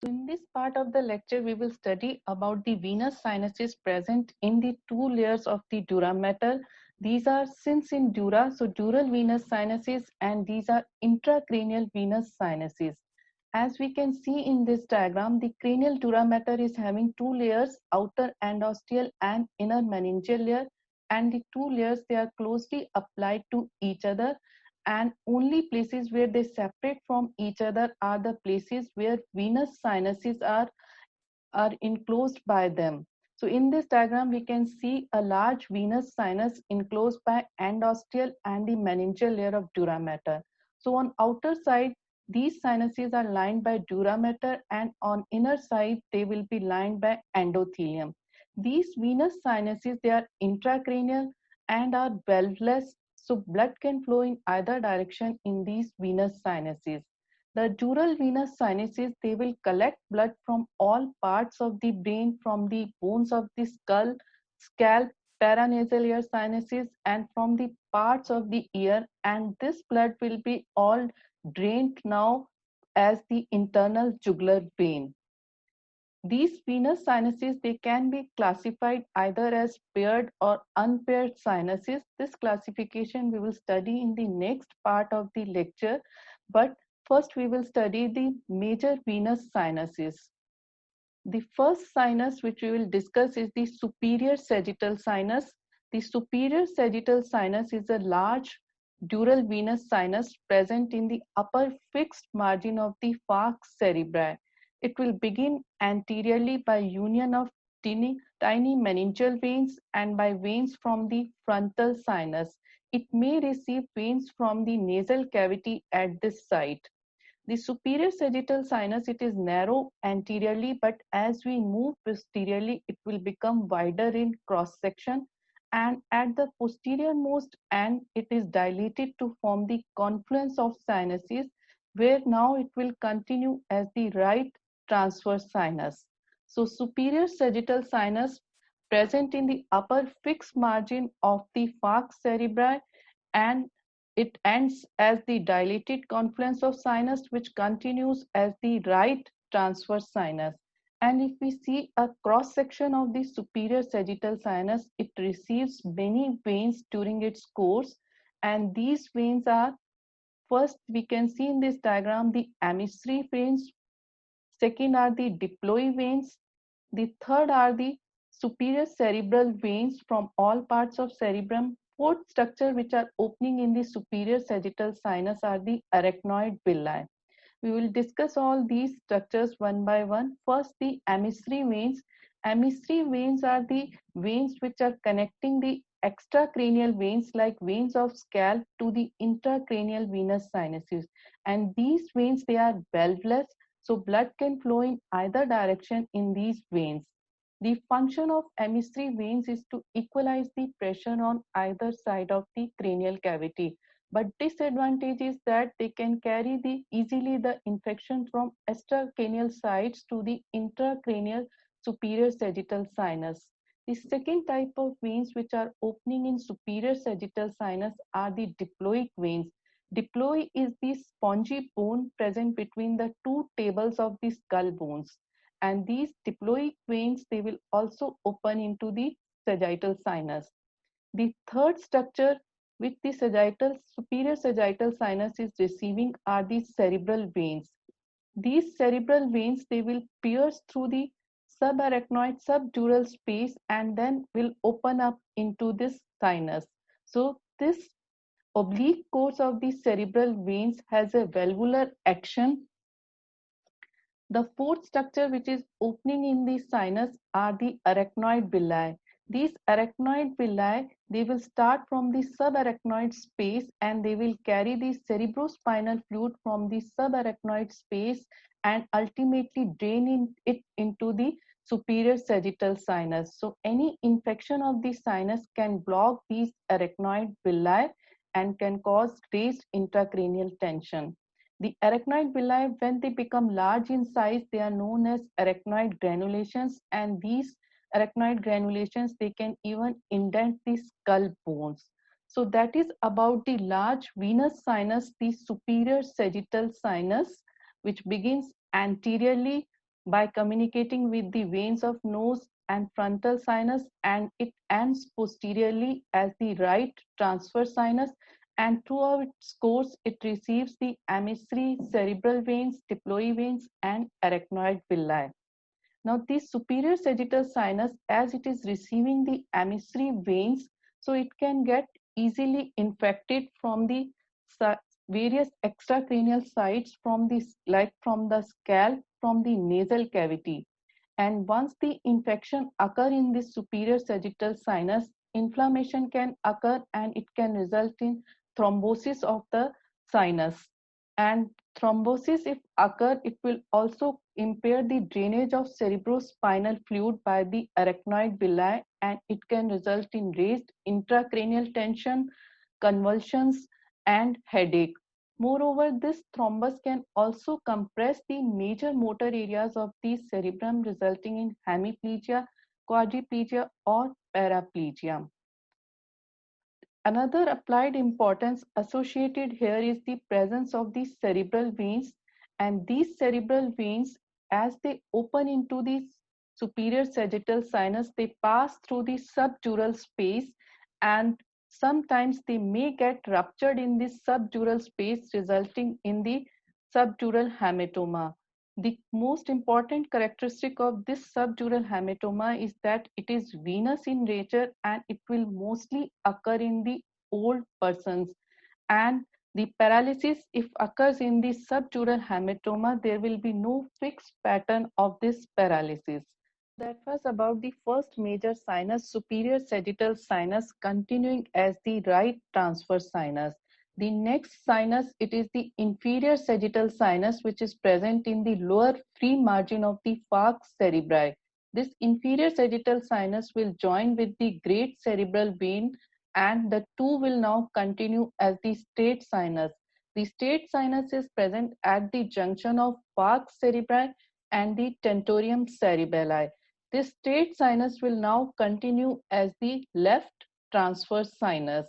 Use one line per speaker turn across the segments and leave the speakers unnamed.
So in this part of the lecture, we will study about the venous sinuses present in the two layers of the dura mater. These are sins in dura, so dural venous sinuses, and these are intracranial venous sinuses. As we can see in this diagram, the cranial dura mater is having two layers, outer endosteal and inner meningeal layer, and the two layers, they are closely applied to each other, and only places where they separate from each other are the places where venous sinuses are enclosed by them. So in this diagram, we can see a large venous sinus enclosed by endosteal and the meningeal layer of dura mater. So on outer side, these sinuses are lined by dura mater, and on inner side, they will be lined by endothelium. These venous sinuses, they are intracranial and are valveless, so blood can flow in either direction in these venous sinuses. The dural venous sinuses, they will collect blood from all parts of the brain, from the bones of the skull, scalp, paranasal ear sinuses, and from the parts of the ear. And this blood will be all drained now as the internal jugular vein. These venous sinuses, they can be classified either as paired or unpaired sinuses. This classification we will study in the next part of the lecture, but first we will study the major venous sinuses. The first sinus which we will discuss is the superior sagittal sinus. The superior sagittal sinus is a large dural venous sinus present in the upper fixed margin of the falx cerebri. It will begin anteriorly by union of tiny meningeal veins and by veins from the frontal sinus. It may receive veins from the nasal cavity at this site. The superior sagittal sinus, it is narrow anteriorly, but as we move posteriorly, it will become wider in cross section, and at the posterior most end, it is dilated to form the confluence of sinuses, where now it will continue as the right transverse sinus. So superior sagittal sinus present in the upper fixed margin of the falx cerebri, and it ends as the dilated confluence of sinus, which continues as the right transverse sinus. And if we see a cross section of the superior sagittal sinus, it receives many veins during its course. And these veins are, first we can see in this diagram, the emissary veins. Second are the diploid veins. The third are the superior cerebral veins from all parts of cerebrum. Fourth structure which are opening in the superior sagittal sinus are the arachnoid villi. We will discuss all these structures one by one. First, the emissary veins. Emissary veins are the veins which are connecting the extracranial veins like veins of scalp to the intracranial venous sinuses. And these veins, they are valveless, so blood can flow in either direction in these veins. The function of emissary veins is to equalize the pressure on either side of the cranial cavity, but disadvantage is that they can carry easily the infection from extracranial sites to the intracranial superior sagittal sinus. The second type of veins which are opening in superior sagittal sinus are the diploic veins. Diploid is the spongy bone present between the two tables of the skull bones, and these diploic veins, they will also open into the sagittal sinus. The third structure which the superior sagittal sinus is receiving are the cerebral veins. These cerebral veins, they will pierce through the subarachnoid subdural space and then will open up into this sinus. So this oblique course of the cerebral veins has a valvular action. The fourth structure which is opening in the sinus are the arachnoid villi. These arachnoid villi, they will start from the subarachnoid space and they will carry the cerebrospinal fluid from the subarachnoid space and ultimately it into the superior sagittal sinus. So any infection of the sinus can block these arachnoid villi and can cause raised intracranial tension. The arachnoid villi, when they become large in size, they are known as arachnoid granulations, and these arachnoid granulations, they can even indent the skull bones. So that is about the large venous sinus, the superior sagittal sinus, which begins anteriorly by communicating with the veins of nose and frontal sinus, and it ends posteriorly as the right transverse sinus, and throughout its course it receives the emissary cerebral veins, diploid veins, and arachnoid villi. Now, the superior sagittal sinus, as it is receiving the emissary veins, so it can get easily infected from the various extracranial sites from the like from the scalp, from the nasal cavity. And once the infection occur in the superior sagittal sinus, inflammation can occur and it can result in thrombosis of the sinus. And thrombosis, if occur, it will also impair the drainage of cerebrospinal fluid by the arachnoid villi, and it can result in raised intracranial tension, convulsions, and headache. Moreover, this thrombus can also compress the major motor areas of the cerebrum, resulting in hemiplegia, quadriplegia, or paraplegia. Another applied importance associated here is the presence of the cerebral veins, and these cerebral veins, as they open into the superior sagittal sinus, they pass through the subdural space, and sometimes they may get ruptured in this subdural space, resulting in the subdural hematoma. The most important characteristic of this subdural hematoma is that it is venous in nature and it will mostly occur in the old persons. And the paralysis, if occurs in the subdural hematoma, there will be no fixed pattern of this paralysis. That was about the first major sinus, superior sagittal sinus, continuing as the right transverse sinus. The next sinus, it is the inferior sagittal sinus, which is present in the lower free margin of the falx cerebri. This inferior sagittal sinus will join with the great cerebral vein, and the two will now continue as the straight sinus. The straight sinus is present at the junction of falx cerebri and the tentorium cerebelli. This straight sinus will now continue as the left transverse sinus.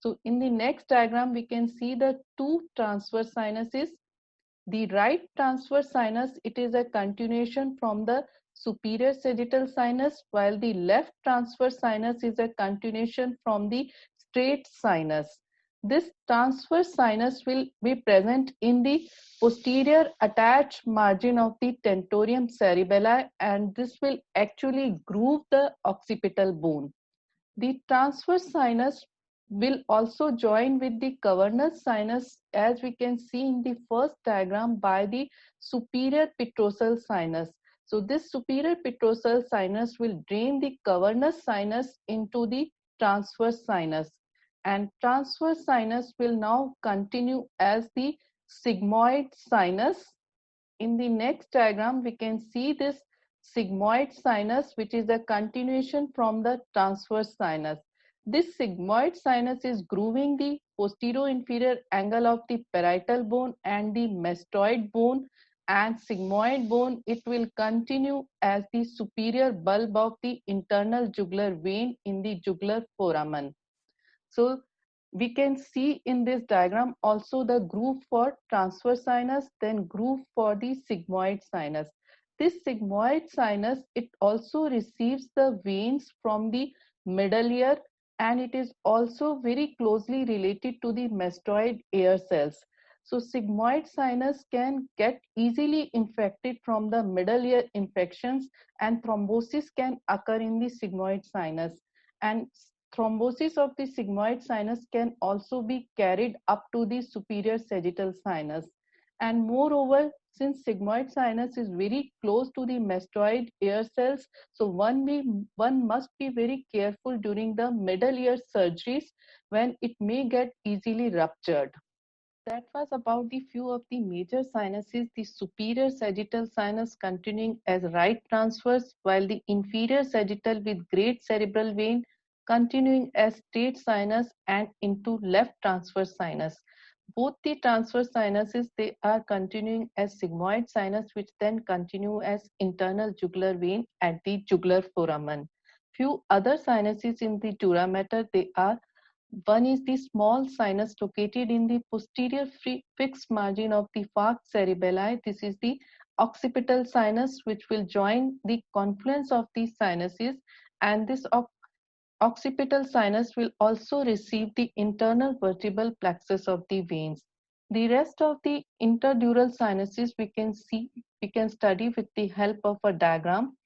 So in the next diagram, we can see the two transverse sinuses. The right transverse sinus, it is a continuation from the superior sagittal sinus, while the left transverse sinus is a continuation from the straight sinus. This transverse sinus will be present in the posterior attached margin of the tentorium cerebelli, and this will actually groove the occipital bone. The transverse sinus will also join with the cavernous sinus, as we can see in the first diagram, by the superior petrosal sinus. So this superior petrosal sinus will drain the cavernous sinus into the transverse sinus, and transverse sinus will now continue as the sigmoid sinus. In the next diagram, we can see this sigmoid sinus, which is a continuation from the transverse sinus. This sigmoid sinus is grooving the posterior-inferior angle of the parietal bone and the mastoid bone, and sigmoid bone, it will continue as the superior bulb of the internal jugular vein in the jugular foramen. So we can see in this diagram also the groove for transverse sinus, then groove for the sigmoid sinus. This sigmoid sinus, it also receives the veins from the middle ear, and it is also very closely related to the mastoid ear cells. So sigmoid sinus can get easily infected from the middle ear infections, and thrombosis can occur in the sigmoid sinus. And thrombosis of the sigmoid sinus can also be carried up to the superior sagittal sinus. And moreover, since sigmoid sinus is very close to the mastoid ear cells, so one must be very careful during the middle ear surgeries when it may get easily ruptured. That was about the few of the major sinuses, the superior sagittal sinus continuing as right transverse, while the inferior sagittal with great cerebral vein continuing as straight sinus and into left transverse sinus. Both the transverse sinuses, they are continuing as sigmoid sinus, which then continue as internal jugular vein at the jugular foramen. Few other sinuses in the dura mater, they are: one is the small sinus located in the posterior fixed margin of the falx cerebelli. This is the occipital sinus, which will join the confluence of these sinuses, and this occipital sinus will also receive the internal vertebral plexus of the veins. The rest of the interdural sinuses we can study with the help of a diagram.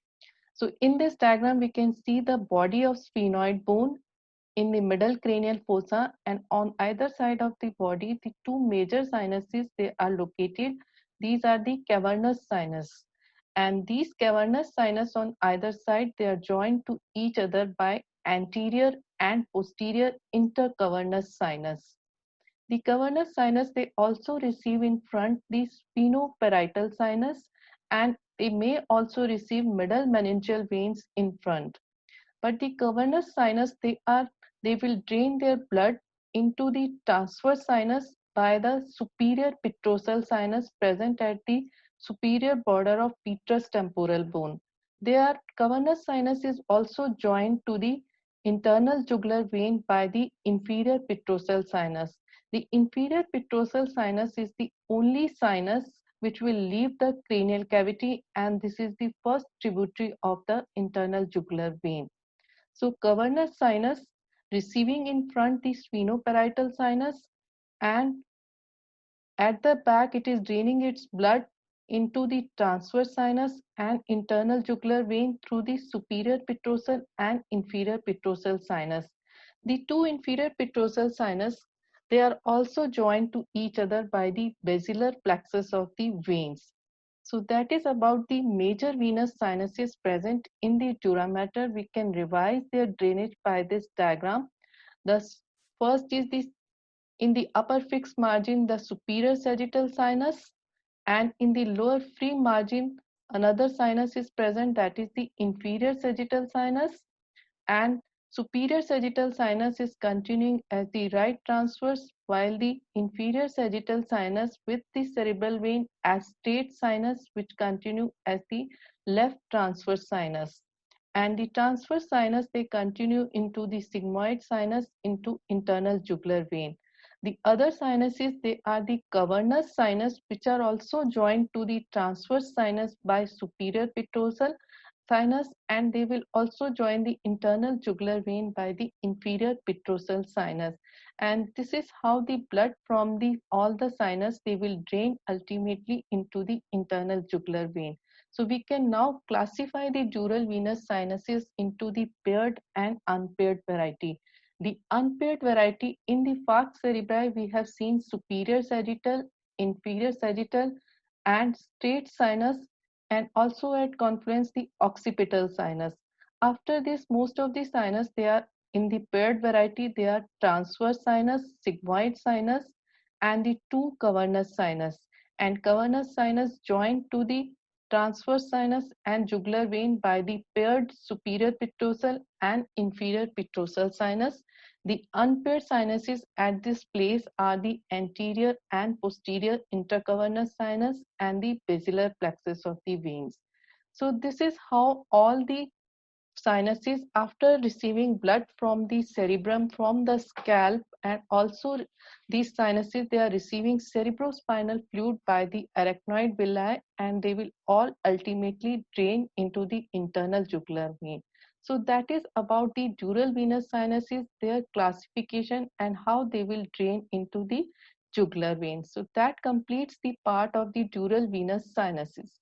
So in this diagram, we can see the body of sphenoid bone in the middle cranial fossa, and on either side of the body, the two major sinuses they are located. These are the cavernous sinus, and these cavernous sinus on either side they are joined to each other by anterior and posterior intercavernous sinus. The cavernous sinus they also receive in front the sphenoparietal sinus, and they may also receive middle meningeal veins in front. But the cavernous sinus they will drain their blood into the transverse sinus by the superior petrosal sinus present at the superior border of petrous temporal bone. Their cavernous sinus is also joined to the internal jugular vein by the inferior petrosal sinus. The inferior petrosal sinus is the only sinus which will leave the cranial cavity, and this is the first tributary of the internal jugular vein. So cavernous sinus receiving in front the sphenoparietal sinus, and at the back it is draining its blood into the transverse sinus and internal jugular vein through the superior petrosal and inferior petrosal sinus. The two inferior petrosal sinus they are also joined to each other by the basilar plexus of the veins. So that is about the major venous sinuses present in the dura mater. We can revise their drainage by this diagram. The first is this in the upper fixed margin, the superior sagittal sinus, and in the lower free margin, another sinus is present, that is the inferior sagittal sinus, and superior sagittal sinus is continuing as the right transverse, while the inferior sagittal sinus with the cerebral vein as straight sinus which continue as the left transverse sinus. And the transverse sinus they continue into the sigmoid sinus into internal jugular vein. The other sinuses they are the cavernous sinus which are also joined to the transverse sinus by superior petrosal sinus, and they will also join the internal jugular vein by the inferior petrosal sinus. And this is how the blood from all the sinus they will drain ultimately into the internal jugular vein. So we can now classify the dural venous sinuses into the paired and unpaired variety. The unpaired variety in the falx cerebri we have seen superior sagittal, inferior sagittal and straight sinus, and also at confluence the occipital sinus. After this, most of the sinus they are in the paired variety. They are transverse sinus, sigmoid sinus, and the two cavernous sinus. And cavernous sinus joined to the transverse sinus and jugular vein by the paired superior petrosal and inferior petrosal sinus. The unpaired sinuses at this place are the anterior and posterior intercavernous sinus and the basilar plexus of the veins. So this is how all the sinuses after receiving blood from the cerebrum, from the scalp, and also these sinuses they are receiving cerebrospinal fluid by the arachnoid villi, and they will all ultimately drain into the internal jugular vein. So that is about the dural venous sinuses, their classification, and how they will drain into the jugular vein. So that completes the part of the dural venous sinuses.